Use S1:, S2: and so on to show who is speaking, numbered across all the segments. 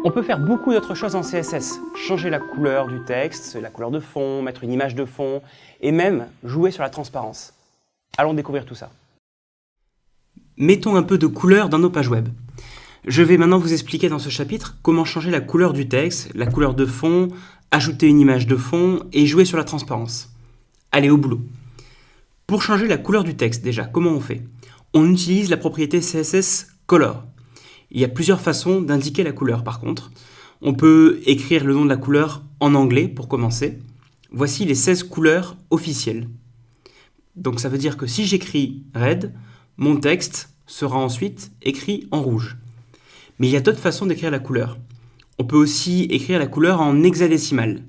S1: On peut faire beaucoup d'autres choses en CSS. Changer la couleur du texte, la couleur de fond, mettre une image de fond, et même jouer sur la transparence. Allons découvrir tout ça.
S2: Mettons un peu de couleur dans nos pages web. Je vais maintenant vous expliquer dans ce chapitre comment changer la couleur du texte, la couleur de fond, ajouter une image de fond et jouer sur la transparence. Allez, au boulot. Pour changer la couleur du texte, déjà, comment on fait? On utilise la propriété CSS Color. Il y a plusieurs façons d'indiquer la couleur par contre. On peut écrire le nom de la couleur en anglais pour commencer. Voici les 16 couleurs officielles. Donc ça veut dire que si j'écris red, mon texte sera ensuite écrit en rouge. Mais il y a d'autres façons d'écrire la couleur. On peut aussi écrire la couleur en hexadécimal.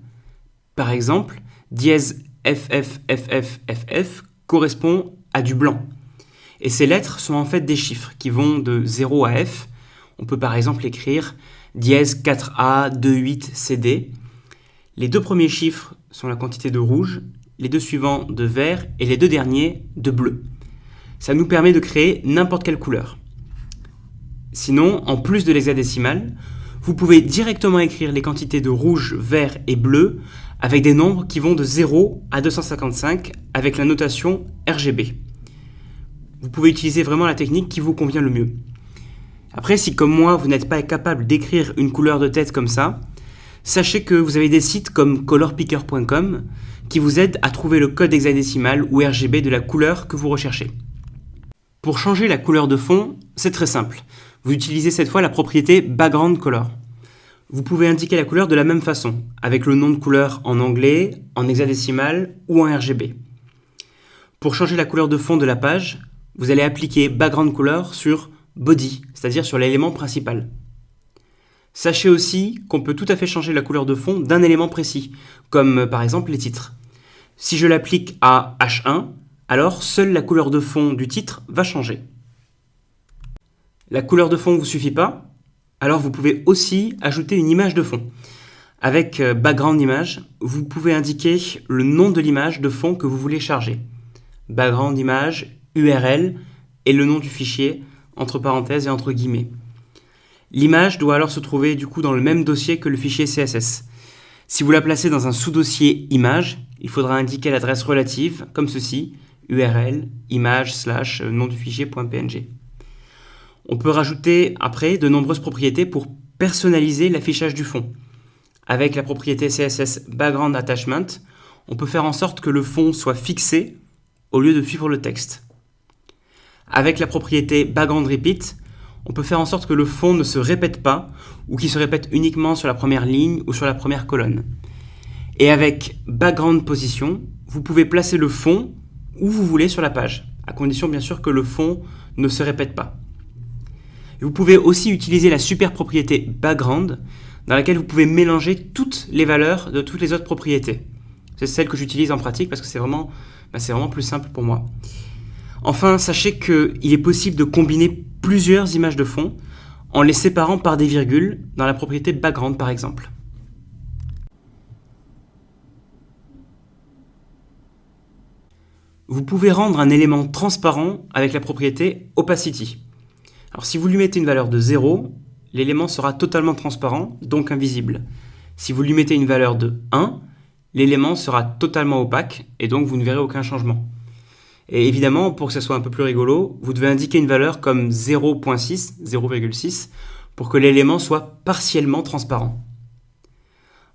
S2: Par exemple, dièse FFFFFF correspond à du blanc. Et ces lettres sont en fait des chiffres qui vont de 0 à F. On peut par exemple écrire dièse 4A 28 CD. Les deux premiers chiffres sont la quantité de rouge, les deux suivants de vert et les deux derniers de bleu. Ça nous permet de créer n'importe quelle couleur. Sinon, en plus de l'hexadécimal, vous pouvez directement écrire les quantités de rouge, vert et bleu avec des nombres qui vont de 0 à 255 avec la notation RGB. Vous pouvez utiliser vraiment la technique qui vous convient le mieux. Après, si comme moi, vous n'êtes pas capable d'écrire une couleur de tête comme ça, sachez que vous avez des sites comme colorpicker.com qui vous aident à trouver le code hexadécimal ou RGB de la couleur que vous recherchez. Pour changer la couleur de fond, c'est très simple. Vous utilisez cette fois la propriété Background Color. Vous pouvez indiquer la couleur de la même façon, avec le nom de couleur en anglais, en hexadécimal ou en RGB. Pour changer la couleur de fond de la page, vous allez appliquer Background Color sur Body, c'est-à-dire sur l'élément principal. Sachez aussi qu'on peut tout à fait changer la couleur de fond d'un élément précis, comme par exemple les titres. Si je l'applique à H1, alors seule la couleur de fond du titre va changer. La couleur de fond ne vous suffit pas? Alors vous pouvez aussi ajouter une image de fond. Avec Background Image, vous pouvez indiquer le nom de l'image de fond que vous voulez charger. Background Image, URL et le nom du fichier, entre parenthèses et entre guillemets. L'image doit alors se trouver du coup dans le même dossier que le fichier CSS. Si vous la placez dans un sous-dossier image, il faudra indiquer l'adresse relative, comme ceci, URL, image / nom du fichier.png. On peut rajouter après de nombreuses propriétés pour personnaliser l'affichage du fond. Avec la propriété CSS Background Attachment, on peut faire en sorte que le fond soit fixé au lieu de suivre le texte. Avec la propriété Background Repeat, on peut faire en sorte que le fond ne se répète pas ou qu'il se répète uniquement sur la première ligne ou sur la première colonne. Et avec Background Position, vous pouvez placer le fond où vous voulez sur la page, à condition bien sûr que le fond ne se répète pas. Et vous pouvez aussi utiliser la super propriété Background, dans laquelle vous pouvez mélanger toutes les valeurs de toutes les autres propriétés. C'est celle que j'utilise en pratique parce que c'est vraiment plus simple pour moi. Enfin, sachez qu'il est possible de combiner plusieurs images de fond en les séparant par des virgules dans la propriété Background par exemple. Vous pouvez rendre un élément transparent avec la propriété Opacity. Alors si vous lui mettez une valeur de 0, l'élément sera totalement transparent, donc invisible. Si vous lui mettez une valeur de 1, l'élément sera totalement opaque et donc vous ne verrez aucun changement. Et évidemment, pour que ça soit un peu plus rigolo, vous devez indiquer une valeur comme 0,6 pour que l'élément soit partiellement transparent.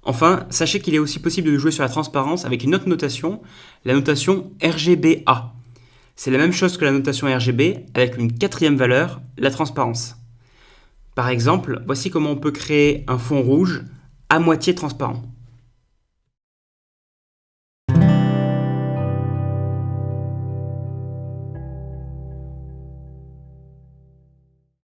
S2: Enfin, sachez qu'il est aussi possible de jouer sur la transparence avec une autre notation, la notation RGBA. C'est la même chose que la notation RGB avec une quatrième valeur, la transparence. Par exemple, voici comment on peut créer un fond rouge à moitié transparent.